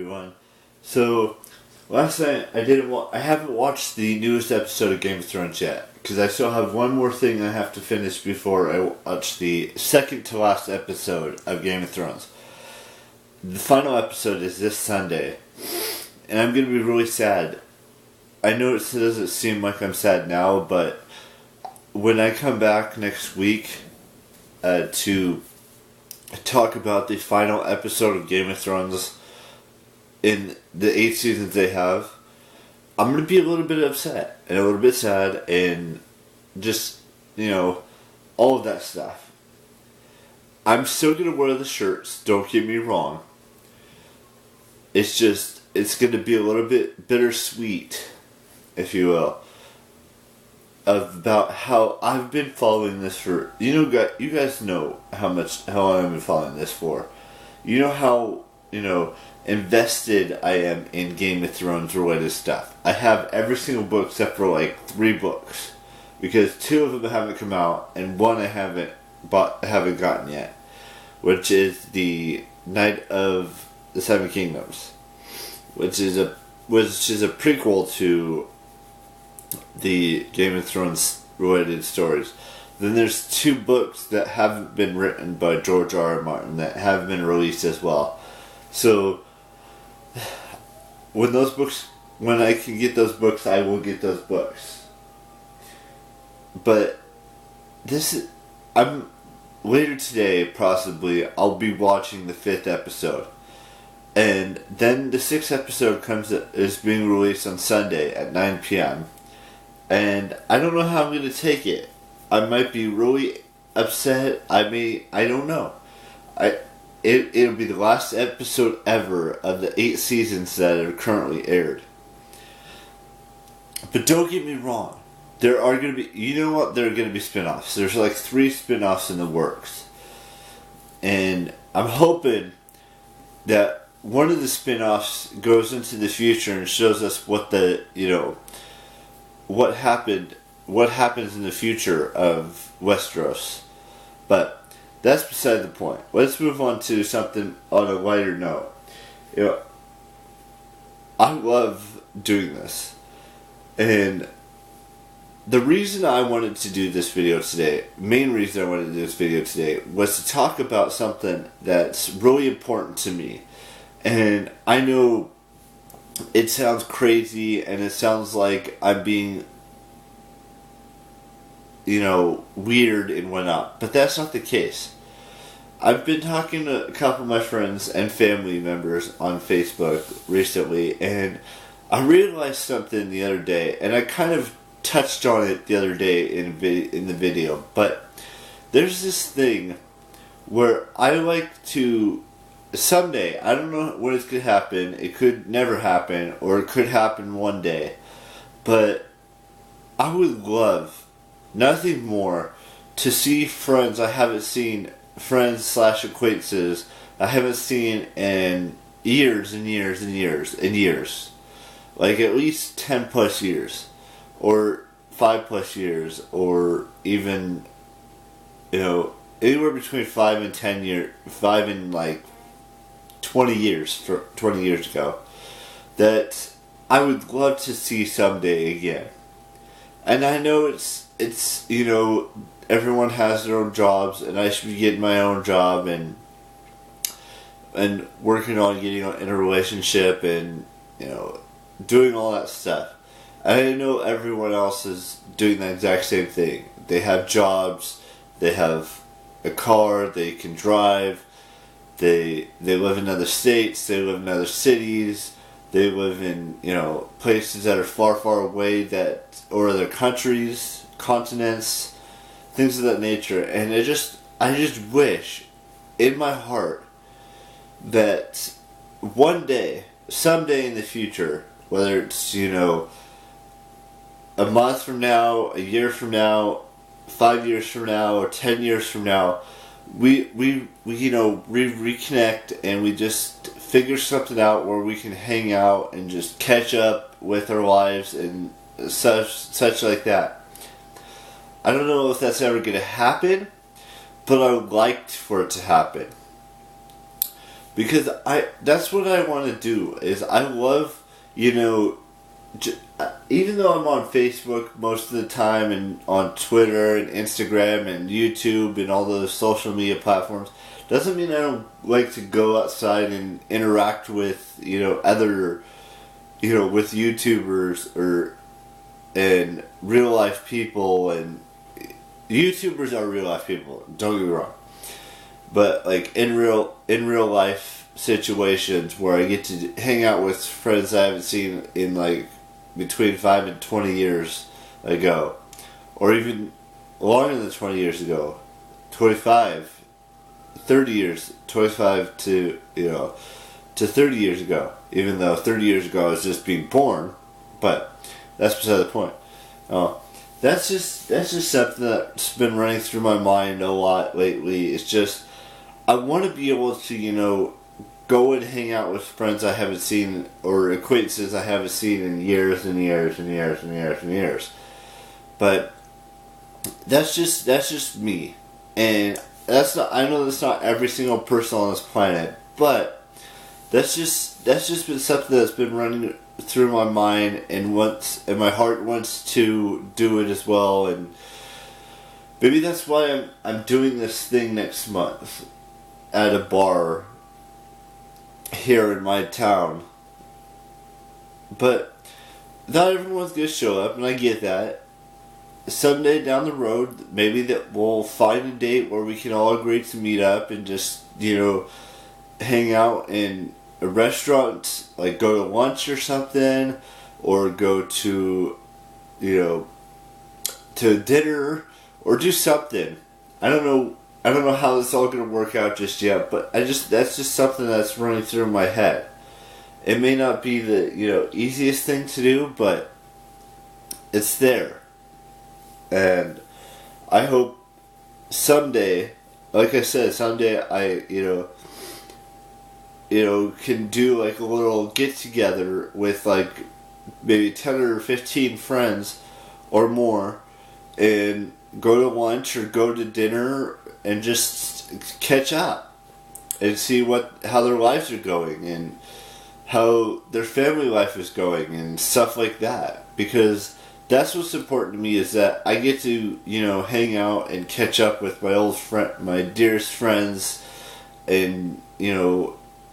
everyone. So last night I haven't watched the newest episode of Game of Thrones yet because I still have one more thing I have to finish before I watch the second to last episode of Game of Thrones. The final episode is this Sunday, and I'm gonna be really sad. I know it doesn't seem like I'm sad now, but when I come back next week to talk about the final episode of Game of Thrones in the 8 seasons they have, I'm going to be a little bit upset and a little bit sad and just, all of that stuff. I'm still going to wear the shirts, don't get me wrong. It's going to be a little bit bittersweet, if you will, about how I've been following this for, you guys know how long I've been following this for. You know how, invested I am in Game of Thrones related stuff. I have every single book except for like 3 books, because 2 of them haven't come out and 1 I haven't gotten yet, which is the Knight of the Seven Kingdoms, which is a prequel to the Game of Thrones related stories. Then there's 2 books that haven't been written by George R. R. Martin that have been released as well. So when I can get those books, I will get those books. But later today, possibly, I'll be watching the 5th episode. And then the 6th episode is being released on Sunday at 9 p.m. And I don't know how I'm going to take it. I might be really upset. I don't know. It'll be the last episode ever of the 8 seasons that are currently aired. But don't get me wrong. There are going to be, there are going to be spin-offs. There's like 3 spin-offs in the works. And I'm hoping that one of the spin-offs goes into the future and shows us what happens in the future of Westeros. But that's beside the point. Let's move on to something on a lighter note. I love doing this. And the reason I wanted to do this video today, main reason I wanted to do this video today, was to talk about something that's really important to me. And I know it sounds crazy and it sounds like I'm being weird and whatnot, but that's not the case. I've been talking to a couple of my friends and family members on Facebook recently, and I realized something the other day, and I kind of touched on it the other day in the video, but there's this thing where I like to, someday, I don't know when it's going to happen, it could never happen, or it could happen one day, but I would love nothing more to see friends I haven't seen, friends/acquaintances I haven't seen in years and years and years and years. Like at least 10 plus years. Or 5 plus years. Or even, anywhere between 5 and 10 years. 5 and like 20 years. 20 years ago. That I would love to see someday again. And I know it's everyone has their own jobs, and I should be getting my own job and working on getting in a relationship and, doing all that stuff. And I know everyone else is doing the exact same thing. They have jobs, they have a car, they can drive, they live in other states, they live in other cities, they live in, places that are far, far away or other countries, continents, things of that nature. And I just wish in my heart that one day, someday in the future, whether it's, a month from now, a year from now, 5 years from now, or 10 years from now, we reconnect and we just figure something out where we can hang out and just catch up with our lives and such like that. I don't know if that's ever going to happen, but I would like for it to happen. because that's what I want to do. Is I love, even though I'm on Facebook most of the time and on Twitter and Instagram and YouTube and all those social media platforms, doesn't mean I don't like to go outside and interact with, other, with YouTubers and real life people. And YouTubers are real life people, don't get me wrong. But like in real life situations where I get to hang out with friends I haven't seen in like between 5 and 20 years ago, or even longer than 20 years ago, 25, 30 years, 25 to, to 30 years ago, even though 30 years ago I was just being born, but that's beside the point. That's just something that's been running through my mind a lot lately. It's just, I want to be able to, go and hang out with friends I haven't seen or acquaintances I haven't seen in years and years and years and years and years. But that's just me, and I know that's not every single person on this planet, but that's just been something that's been running through my mind, and my heart wants to do it as well. And maybe that's why I'm doing this thing next month at a bar here in my town. But not everyone's gonna show up, and I get that. Someday down the road, maybe that we'll find a date where we can all agree to meet up and just, hang out in a restaurant, like go to lunch or something, or go to, to dinner, or do something. I don't know how this is all gonna work out just yet, but that's just something that's running through my head. It may not be the, easiest thing to do, but it's there. And I hope someday, like I said, someday I, can do like a little get together with like maybe 10 or 15 friends or more, and go to lunch or go to dinner and just catch up and see how their lives are going and how their family life is going and stuff like that. Because that's what's important to me, is that I get to, hang out and catch up with my dearest friends and,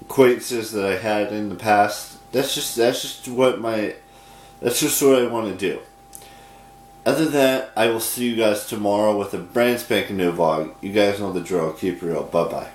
acquaintances that I had in the past. That's just what I want to do. Other than that, I will see you guys tomorrow with a brand spanking new vlog. You guys know the drill. Keep it real. Bye-bye.